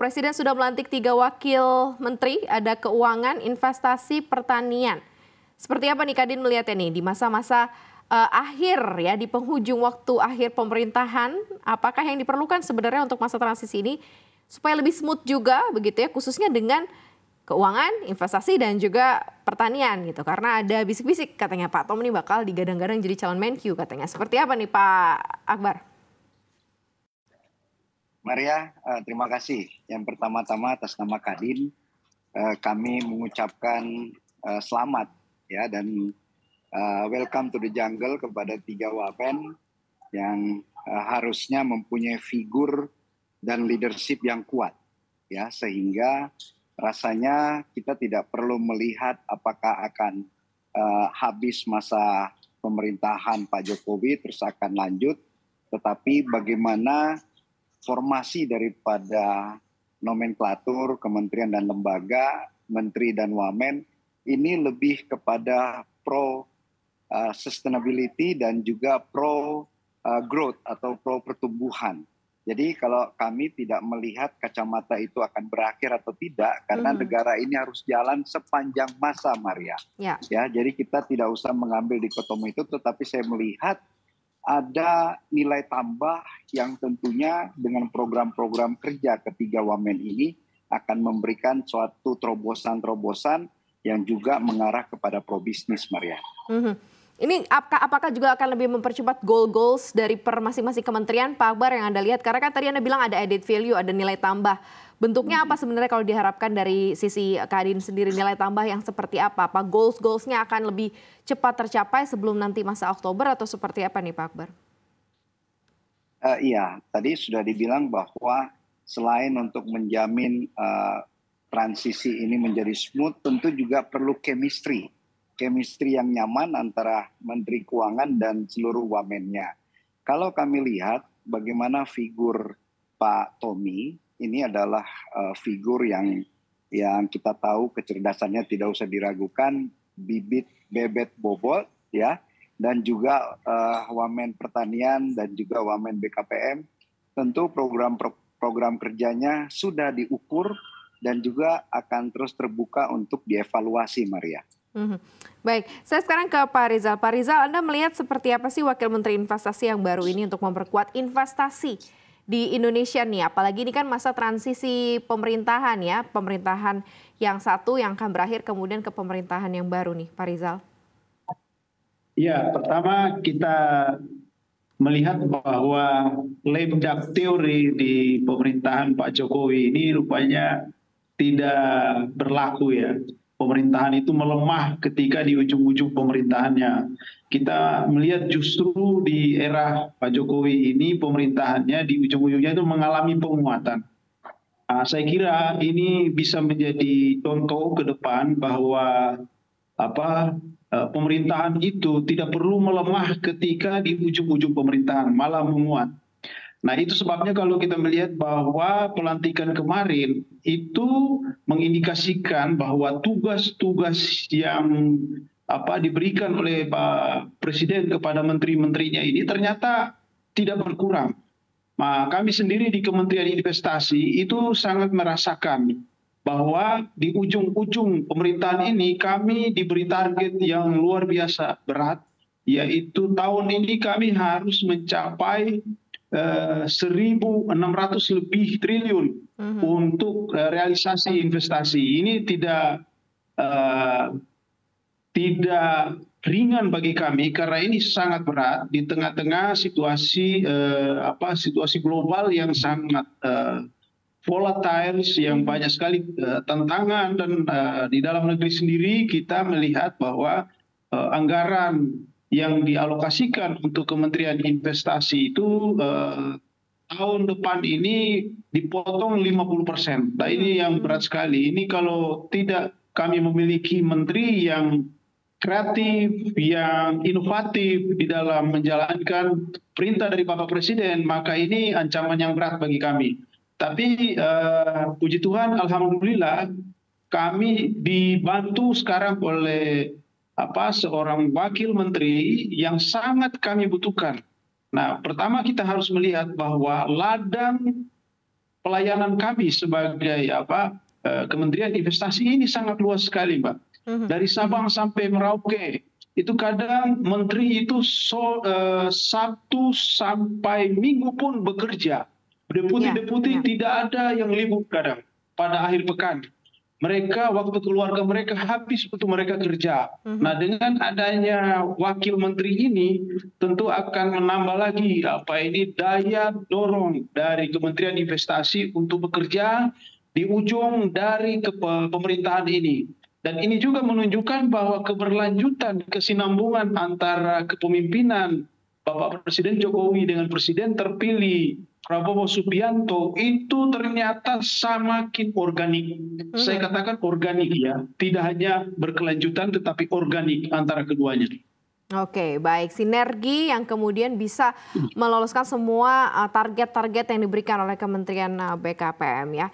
Presiden sudah melantik 3 wakil menteri, ada keuangan, investasi, pertanian. Seperti apa nih Kadin melihatnya nih di masa-masa akhir ya, di penghujung waktu akhir pemerintahan, apakah yang diperlukan sebenarnya untuk masa transisi ini supaya lebih smooth juga begitu ya, khususnya dengan keuangan, investasi dan juga pertanian gitu. Karena ada bisik-bisik katanya Pak Tom ini bakal digadang-gadang jadi calon Menq katanya. Seperti apa nih Pak Akbar? Maria, terima kasih. Yang pertama-tama atas nama Kadin, kami mengucapkan selamat ya dan welcome to the jungle kepada 3 wamen yang harusnya mempunyai figur dan leadership yang kuat ya, sehingga rasanya kita tidak perlu melihat apakah akan habis masa pemerintahan Pak Jokowi terus akan lanjut, tetapi bagaimana formasi daripada nomenklatur kementerian dan lembaga, menteri dan wamen ini lebih kepada pro sustainability dan juga pro growth atau pro pertumbuhan. Jadi kalau kami tidak melihat kacamata itu akan berakhir atau tidak, karena negara ini harus jalan sepanjang masa, Maria. Ya, jadi kita tidak usah mengambil dikotomi itu, tetapi saya melihat ada nilai tambah yang tentunya dengan program-program kerja ketiga wamen ini akan memberikan suatu terobosan-terobosan yang juga mengarah kepada pro-bisnis, Maria. Ini apakah juga akan lebih mempercepat goals dari masing-masing kementerian, Pak Akbar, yang Anda lihat? Karena kan tadi Anda bilang ada added value, ada nilai tambah. Bentuknya apa sebenarnya kalau diharapkan dari sisi Kadin sendiri, nilai tambah yang seperti apa? Apa goals-goalsnya akan lebih cepat tercapai sebelum nanti masa Oktober atau seperti apa nih Pak Akbar? Iya, tadi sudah dibilang bahwa selain untuk menjamin transisi ini menjadi smooth, tentu juga perlu chemistry yang nyaman antara Menteri Keuangan dan seluruh wamennya. Kalau kami lihat bagaimana figur Pak Tommy, ini adalah figur yang kita tahu kecerdasannya tidak usah diragukan, bibit bebet bobot ya, dan juga wamen pertanian dan juga wamen BKPM, tentu program kerjanya sudah diukur dan juga akan terus terbuka untuk dievaluasi, Maria. Baik, saya sekarang ke Pak Rizal. Pak Rizal, Anda melihat seperti apa sih Wakil Menteri Investasi yang baru ini untuk memperkuat investasi di Indonesia nih? Apalagi ini kan masa transisi pemerintahan ya, pemerintahan yang satu yang akan berakhir kemudian ke pemerintahan yang baru nih, Pak Rizal. Ya, pertama kita melihat bahwa ledak teori di pemerintahan Pak Jokowi ini rupanya tidak berlaku ya. Pemerintahan itu melemah ketika di ujung-ujung pemerintahannya. Kita melihat justru di era Pak Jokowi ini pemerintahannya di ujung-ujungnya itu mengalami penguatan. Saya kira ini bisa menjadi contoh ke depan bahwa pemerintahan itu tidak perlu melemah ketika di ujung-ujung pemerintahan, malah menguat. Nah itu sebabnya kalau kita melihat bahwa pelantikan kemarin itu mengindikasikan bahwa tugas-tugas yang diberikan oleh Pak Presiden kepada menteri-menterinya ini ternyata tidak berkurang. Nah, kami sendiri di Kementerian Investasi itu sangat merasakan bahwa di ujung-ujung pemerintahan ini kami diberi target yang luar biasa berat, yaitu tahun ini kami harus mencapai 1.600 lebih triliun untuk realisasi investasi. Ini tidak ringan bagi kami karena ini sangat berat di tengah-tengah situasi situasi global yang sangat volatile, yang banyak sekali tantangan, dan di dalam negeri sendiri kita melihat bahwa anggaran yang dialokasikan untuk Kementerian Investasi itu tahun depan ini dipotong 50%. Nah ini yang berat sekali. Ini kalau tidak kami memiliki menteri yang kreatif, yang inovatif di dalam menjalankan perintah dari Bapak Presiden, maka ini ancaman yang berat bagi kami. Tapi puji Tuhan, alhamdulillah kami dibantu sekarang oleh seorang wakil menteri yang sangat kami butuhkan. Nah, pertama kita harus melihat bahwa ladang pelayanan kami sebagai Kementerian Investasi ini sangat luas sekali, Mbak. Dari Sabang sampai Merauke, itu kadang menteri itu Sabtu sampai Minggu pun bekerja. Deputi-deputi tidak ada yang libur kadang pada akhir pekan. Mereka, waktu keluarga mereka habis untuk mereka kerja. Nah, dengan adanya wakil menteri ini tentu akan menambah lagi daya dorong dari Kementerian Investasi untuk bekerja di ujung dari pemerintahan ini. Dan ini juga menunjukkan bahwa keberlanjutan, kesinambungan antara kepemimpinan Bapak Presiden Jokowi dengan Presiden terpilih Prabowo Subianto itu ternyata semakin organik. Saya katakan organik ya, tidak hanya berkelanjutan tetapi organik antara keduanya. Oke, baik. Sinergi yang kemudian bisa meloloskan semua target-target yang diberikan oleh Kementerian BKPM ya.